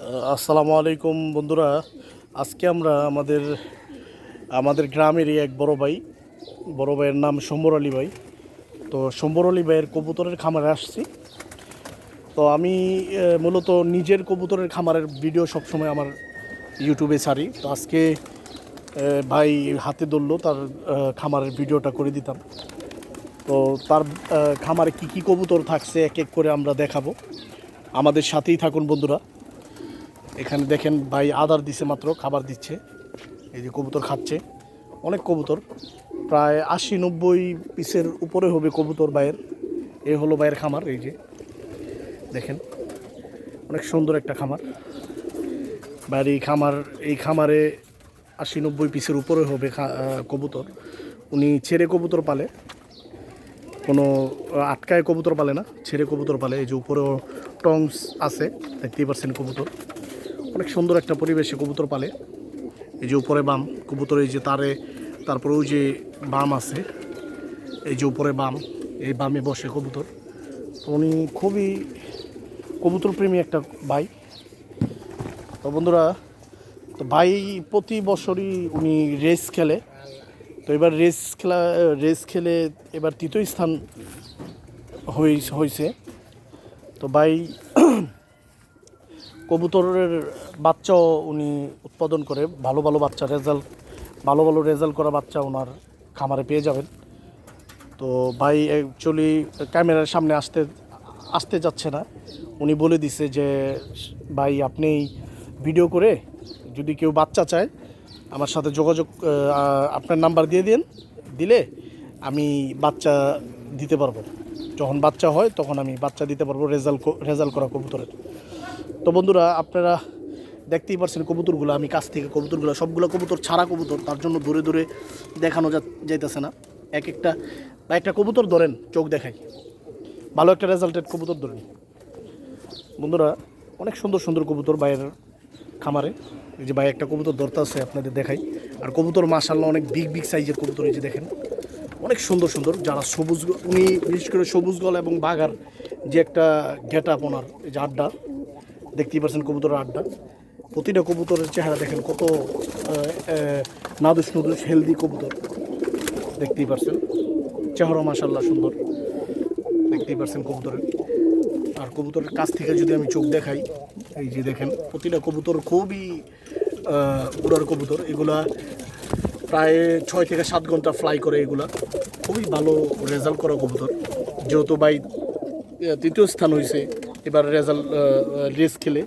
আসসালামু আলাইকুম বন্ধুরা। আজকে আমরা আমাদের গ্রামেরই এক বড় ভাইয়ের নাম শম্বর আলী ভাই। তো শম্বর আলী ভাইয়ের কবুতরের খামারে আসছি। তো আমি মূলত নিজের কবুতরের খামারের ভিডিও সবসময় আমার ইউটিউবে ছাড়ি। তো আজকে ভাই হাতে ধরলো, তার খামারের ভিডিওটা করে দিতাম। তো তার খামারে কি কি কবুতর থাকছে এক এক করে আমরা দেখাবো। আমাদের সাথেই থাকুন বন্ধুরা। এখানে দেখেন ভাই আদার দিছে, মাত্র খাবার দিচ্ছে। এই যে কবুতর খাচ্ছে, অনেক কবুতর, প্রায় 80-90 পিসের উপরে হবে কবুতর ভাইয়ের। এ হলো ভাইয়ের খামার। এই যে দেখেন, অনেক সুন্দর একটা খামার ভাইয়ের। এই খামারে 80-90 পিসের উপরে হবে কবুতর। উনি ছেড়ে কবুতর পালে, কোনো আটকায় কবুতর পালে না, ছেড়ে কবুতর পালে। এই যে উপরেও টংস আছে, দেখতেই পাচ্ছেন কবুতর। অনেক সুন্দর একটা পরিবেশে কবুতর পালে। এই যে উপরে বাম কবুতর, এই যে তারপরে ওই যে বাম আছে, এই যে উপরে বাম, এই বামে বসে কবুতর। তো উনি খুবই কবুতর প্রেমী একটা ভাই। তো বন্ধুরা, তো ভাই প্রতি বছরই উনি রেস খেলে। তো এবার রেস খেলে এবার তৃতীয় স্থান হয়েছে। তো ভাই কবুতরের বাচ্চাও উনি উৎপাদন করে, ভালো বাচ্চা, ভালো রেজাল্ট করা বাচ্চা ওনার খামারে পেয়ে যাবেন। তো ভাই অ্যাকচুয়ালি ক্যামেরার সামনে আসতে যাচ্ছে না। উনি বলে দিছে যে ভাই আপনি ভিডিও করে যদি কেউ বাচ্চা চায় আমার সাথে যোগাযোগ, আপনার নাম্বার দিলে আমি বাচ্চা দিতে পারবো। যখন বাচ্চা হয় তখন আমি বাচ্চা দিতে পারবো রেজাল্ট করা কবুতরের। তো বন্ধুরা, আপনারা দেখতেই পারছেন কবুতরগুলো, আমি কাছ থেকে কবুতরগুলো, সবগুলো কবুতর ছাড়া কবুতর, তার জন্য দূরে দেখানো যাইতেছে না। বা একটা কবুতর ধরেন, চোখ দেখাই, ভালো একটা রেজাল্টেড কবুতর ধরেন বন্ধুরা। অনেক সুন্দর কবুতর ভাইয়ের খামারে। এই যে ভাই একটা কবুতর ধরতে আছে, আপনাদের দেখাই। আর কবুতর মাশাআল্লাহ অনেক বিগ সাইজের কবুতর। এই যে দেখেন, অনেক সুন্দর যারা সবুজ, উনি বিশেষ করে সবুজ গলা এবং বাঘার যে একটা গেট আপ ওনার, এই যে আড্ডা, দেখতেই পাচ্ছেন কবুতরের আড্ডা। প্রতিটা কবুতরের চেহারা দেখেন, কত নাদুস হেলদি কবুতর, দেখতেই পাচ্ছেন। চেহারা মাশাআল্লাহ সুন্দর, দেখতেই পাচ্ছেন কবুতরের। আর কবুতরের কাছ থেকে যদি আমি চোখ দেখাই, এই যে দেখেন প্রতিটা কবুতর খুবই উড়ার কবুতর। এগুলা প্রায় 6 থেকে 7 ঘন্টা ফ্লাই করে। এগুলা খুবই ভালো রেজাল্ট করা কবুতর। যেহেতু ভাই তৃতীয় স্থান হয়েছে এবার রেস খেলে,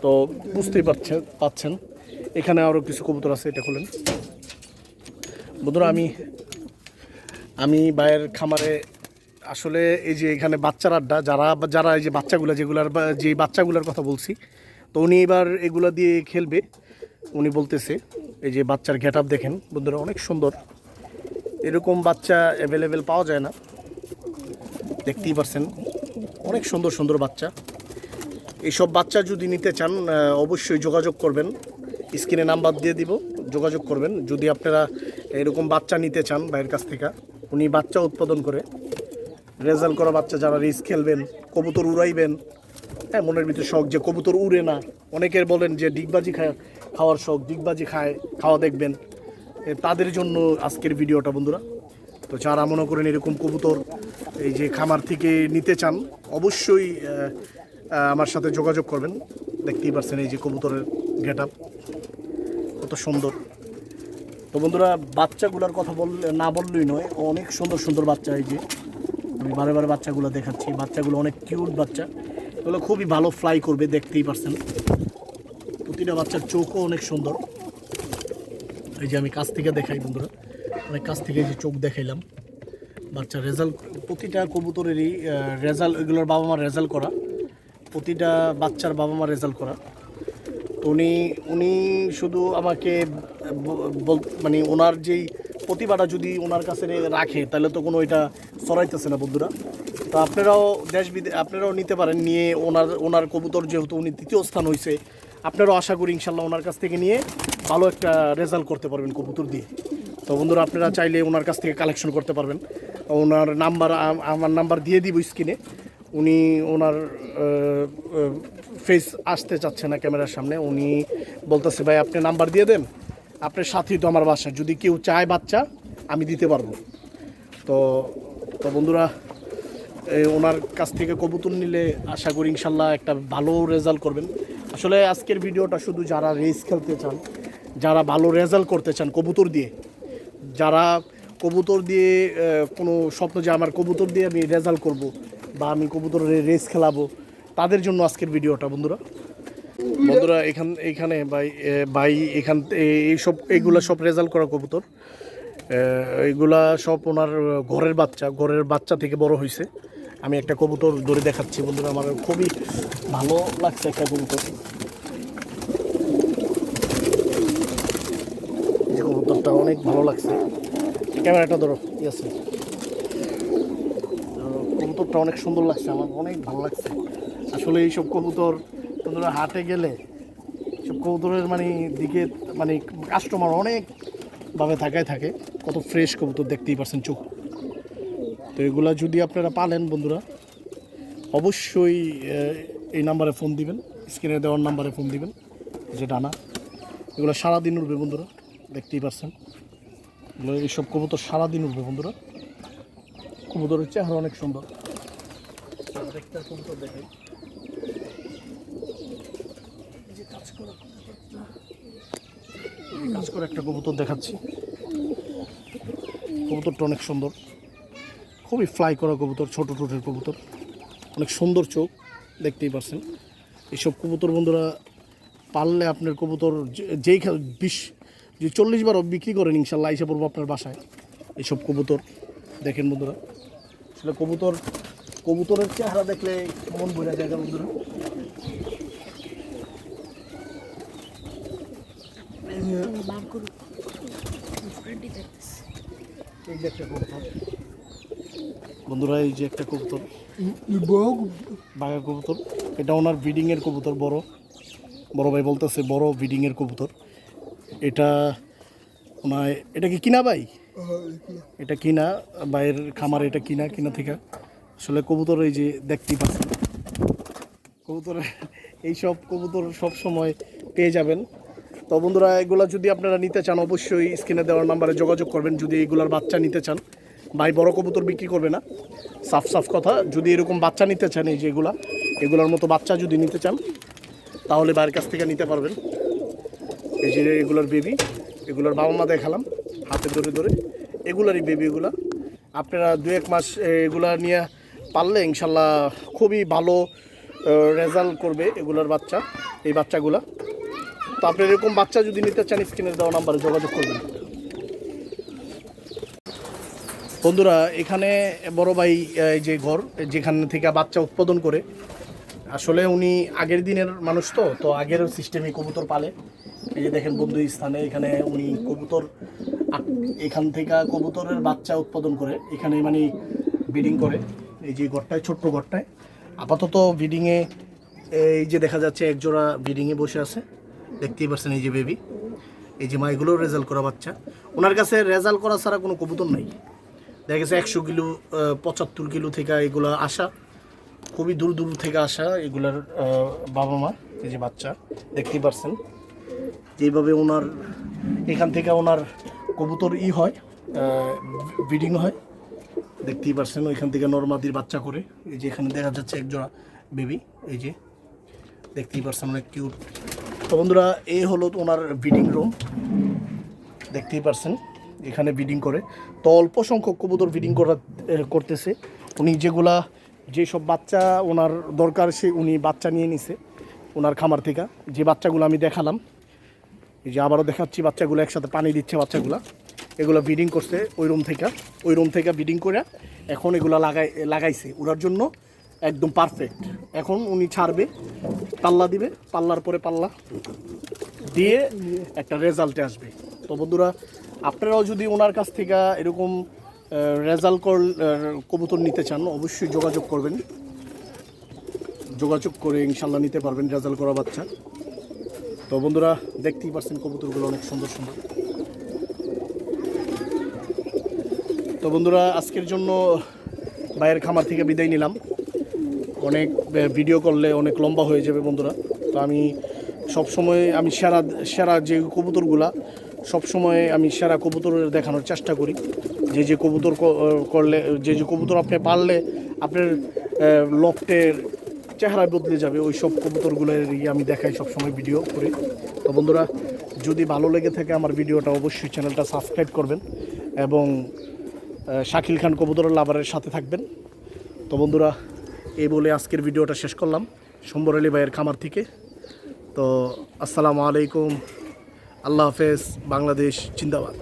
তো বুঝতেই পাচ্ছেন। এখানে আরও কিছু কবুতর আছে, এটা খোলেন বন্ধুরা। আমি ভাইয়ের খামারে আসলে এই যে এখানে বাচ্চার আড্ডা, যারা এই যে যে বাচ্চাগুলোর কথা বলছি, তো উনি এবার এগুলা দিয়ে খেলবে উনি বলতেছে। এই যে বাচ্চার গেট আপ দেখেন বন্ধুরা, অনেক সুন্দর। এরকম বাচ্চা অ্যাভেলেবেল পাওয়া যায় না, দেখতেই পারছেন। অনেক সুন্দর বাচ্চা। এইসব বাচ্চা যদি নিতে চান অবশ্যই যোগাযোগ করবেন, স্ক্রিনে নাম্বার দিয়ে দিব, যোগাযোগ করবেন যদি আপনারা এরকম বাচ্চা নিতে চান ভাইয়ের কাছ থেকে। উনি বাচ্চা উৎপাদন করে, রেজাল্ট করা বাচ্চা, যারা রেস খেলবেন, কবুতর উড়াইবেন। হ্যাঁ, মনের ভিতরে শখ যে কবুতর উড়ে না, অনেকের বলেন যে ডিগবাজি খাওয়ার শখ, ডিগবাজি খাওয়া দেখবেন, তাদের জন্য আজকের ভিডিওটা বন্ধুরা। তো যারা মনে করেন এরকম কবুতর এই যে খামার থেকে নিতে চান, অবশ্যই আমার সাথে যোগাযোগ করবেন। দেখতেই পাচ্ছেন এই যে কবুতরের গেট আপ কত সুন্দর। তো বন্ধুরা, বাচ্চাগুলোর কথা না বললেই নয়, অনেক সুন্দর বাচ্চা। এই যে আমি বারে বাচ্চাগুলো দেখাচ্ছি, বাচ্চাগুলো অনেক কিউট বাচ্চা। এগুলো খুবই ভালো ফ্লাই করবে, দেখতেই পাচ্ছেন। প্রতিটা বাচ্চার চোখও অনেক সুন্দর। এই যে আমি কাছ থেকে দেখাই বন্ধুরা, অনেক কাছ থেকে এই যে চোখ দেখাইলাম। বাচ্চার রেজাল্ট, প্রতিটা কবুতরেরই রেজাল্ট, এগুলোর বাবা মা রেজাল্ট করা, প্রতিটা বাচ্চার বাবা মা রেজাল্ট করা। তো উনি শুধু আমাকে মানে ওনার যেই প্রতিভাটা যদি ওনার কাছে রাখে, তাহলে তো কোনো এটা সরাইতেছে না বন্ধুরা। তো আপনারাও নিতে পারেন, নিয়ে ওনার কবুতর, যেহেতু উনি তৃতীয় স্থান হয়েছে, আপনারাও আশা করি ইনশাল্লাহ ওনার কাছ থেকে নিয়ে ভালো একটা রেজাল্ট করতে পারবেন কবুতর দিয়ে। তো বন্ধুরা, আপনারা চাইলে ওনার কাছ থেকে কালেকশন করতে পারবেন। ওনার নাম্বার, আমার নাম্বার দিয়ে দিব স্ক্রিনে। উনি ওনার ফেস আসতে চাচ্ছে না ক্যামেরার সামনে। উনি বলতেছে ভাই আপনি নাম্বার দিয়ে দেন, আপনার সাথেই তো আমার বাসা, যদি কেউ চায় বাচ্চা আমি দিতে পারবো। তো তো বন্ধুরা ওনার কাছ থেকে কবুতর নিলে আশা করি ইনশাল্লাহ একটা ভালো রেজাল্ট করবেন। আসলে আজকের ভিডিওটা শুধু যারা রেস খেলতে চান, যারা ভালো রেজাল্ট করতে চান কবুতর দিয়ে, যারা কবুতর দিয়ে কোনো স্বপ্ন যে আমার কবুতর দিয়ে আমি রেজাল্ট করব বা আমি কবুতরের রেস খেলাবো, তাদের জন্য আজকের ভিডিওটা বন্ধুরা। বন্ধুরা এইখানে ভাই এখান এইগুলা সব রেজাল্ট করা কবুতর, এইগুলা সব ওনার ঘরের বাচ্চা থেকে বড় হয়েছে। আমি একটা কবুতর ধরে দেখাচ্ছি বন্ধুরা, আমার খুবই ভালো লাগছে একটা কবুতর। এই কবুতরটা অনেক ভালো লাগছে, ক্যামেরাটা ধরো আছে, কবুতরটা অনেক সুন্দর লাগছে, আমার অনেক ভালো লাগছে। আসলে এইসব কবুতর বন্ধুরা হাটে গেলে সব কবুতরের দিকে কাস্টমার অনেকভাবে তাকায় থাকে, কত ফ্রেশ কবুতর দেখতেই পারছেন চোখ। তো এগুলা যদি আপনারা পালেন বন্ধুরা, অবশ্যই এই নাম্বারে ফোন দিবেন, স্ক্রিনে দেওয়ার নাম্বারে ফোন দিবেন। যে ডানা এগুলো সারাদিন উঠবে বন্ধুরা, দেখতেই পারছেন এইসব কবুতর সারাদিন উঠবে বন্ধুরা। কবুতরের চেহারা অনেক সুন্দর, দেখতে কবুতর দেখাই। কাজ করে একটা কবুতর দেখাচ্ছি, কবুতরটা অনেক সুন্দর, খুবই ফ্লাই করা কবুতর, ছোট টোটের কবুতর, অনেক সুন্দর চোখ, দেখতেই পারছেন। এইসব কবুতর বন্ধুরা পাললে আপনার কবুতর যেই 40 বারও বিক্রি করেন ইনশাল্লাহ এসে পড়বো আপনার বাসায়। এইসব কবুতর দেখেন বন্ধুরা, আসলে কবুতরের চেহারা দেখলে মন বোঝা যায় বন্ধুরা। এই যে একটা কবুতর বন্ধুরা, এই যে একটা কবুতর বাঘা কবুতর, এটা ওনার ব্রিডিংয়ের কবুতর, বড় ভাই বলতেছে বড় ব্রিডিংয়ের কবুতর। এটা এটা কি কিনা ভাই? এটা কিনা, ভাইয়ের খামার, এটা কিনা থেকে। আসলে কবুতর এই যে দেখতেই পাচ্ছেন, কবুতরের এইসব কবুতর সব সময় পেয়ে যাবেন। তো বন্ধুরা এগুলা যদি আপনারা নিতে চান অবশ্যই স্ক্রিনে দেওয়ার নাম্বারে যোগাযোগ করবেন। যদি এগুলার বাচ্চা নিতে চান, ভাই বড় কবুতর বিক্রি করবে না, সাফ কথা। যদি এরকম বাচ্চা নিতে চান, এই যে এগুলার মতো বাচ্চা যদি নিতে চান তাহলে ভাইয়ের কাছ থেকে নিতে পারবেন। এই যে এগুলার বেবি, এগুলার বাবা মা দেখালাম হাতে ধরে, এগুলারই বেবি। এগুলা আপনারা 2-1 মাস এগুলা নিয়ে পারলে ইনশাল্লাহ খুবই ভালো রেজাল্ট করবে এগুলার বাচ্চা, এই বাচ্চাগুলা। তো আপনি এরকম বাচ্চা যদি নিতে চান স্ক্রিনে দেওয়া নাম্বারে যোগাযোগ করবেন। বন্ধুরা এখানে বড় ভাই এই যে ঘর যেখান থেকে বাচ্চা উৎপাদন করে, আসলে উনি আগের দিনের মানুষ, তো আগের সিস্টেমে কবুতর পালে। এই যে দেখেন বন্ধু স্থানে এখানে উনি কবুতর এখান থেকে কবুতরের বাচ্চা উৎপাদন করে, এখানে ব্রিডিং করে। এই যে ঘরটায়, ছোট্ট ঘরটায় আপাতত ব্রিডিংয়ে, এই যে দেখা যাচ্ছে একজোড়া ব্রিডিংয়ে বসে আছে, দেখতেই পাচ্ছেন। এই যে বেবি, এই যে এগুলো রেজাল্ট করা বাচ্চা। ওনার কাছে রেজাল্ট করা ছাড়া কোনো কবুতর নাই। দেখা গেছে 100 কিলো 75 কিলো থেকে এগুলো আসা, খুবই দূর থেকে আসা এগুলার বাবা মা। এই যে বাচ্চা দেখতেই পাচ্ছেন, যেভাবে ওনার এখান থেকে ওনার কবুতর হয়, ব্রিডিং হয়, দেখতেই পাচ্ছেন। ওইখান থেকে নরমাদির বাচ্চা করে। এই যে এখানে দেখা যাচ্ছে একজোড়া বেবি, এই যে দেখতেই পাচ্ছেন, অনেক কিউট। তো বন্ধুরা এই হলো ওনার ব্রিডিং রুম, দেখতেই পাচ্ছেন এখানে ব্রিডিং করে। তো অল্প সংখ্যক কবুতর ব্রিডিং করতেছে উনি, যেসব বাচ্চা ওনার দরকার উনি বাচ্চা নিয়ে নিছে ওনার খামার থেকে। যে বাচ্চাগুলো আমি দেখালাম, এই যে আবারও দেখাচ্ছি, বাচ্চাগুলো একসাথে পানি দিচ্ছে বাচ্চাগুলা, এগুলো ব্রিডিং করছে ওই রুম থেকে ব্রিডিং করে এখন এগুলো লাগাইছে ওনার জন্য একদম পারফেক্ট। এখন উনি ছাড়বে, পাল্লা দিবে, পাল্লার পরে পাল্লা দিয়ে একটা রেজাল্টে আসবে। তো বন্ধুরা আপনারাও যদি ওনার কাছ থেকে এরকম রেজাল্ট কবুতর নিতে চান অবশ্যই যোগাযোগ করবেন, যোগাযোগ করে ইনশাল্লাহ নিতে পারবেন রেজাল্ট করা বাচ্চা। তো বন্ধুরা দেখতেই পাচ্ছেন কবুতরগুলো অনেক সুন্দর। তো বন্ধুরা আজকের জন্য ভাইয়ের খামার থেকে বিদায় নিলাম। অনেক ভিডিও করলে অনেক লম্বা হয়ে যাবে বন্ধুরা। তো আমি সবসময় আমি সেরা সেরা যে কবুতরগুলা সবসময় আমি সেরা কবুতরের দেখানোর চেষ্টা করি। যে কবুতর করলে যে কবুতর আপনি পারলে আপনার লফটের চেহারা বদলে যাবে, ওই সব কবুতরগুলোর আমি দেখাই সবসময় ভিডিও করে। তো বন্ধুরা, যদি ভালো লেগে থাকে আমার ভিডিওটা, অবশ্যই চ্যানেলটা সাবস্ক্রাইব করবেন এবং শাকিল খান কবুতর লাভারের সাথে থাকবেন। তো বন্ধুরা, এই বলে আজকের ভিডিওটা শেষ করলাম শম্বর আলী ভাইয়ের খামার থেকে। তো আসসালামু আলাইকুম, আল্লাহ হাফেজ, বাংলাদেশ জিন্দাবাদ।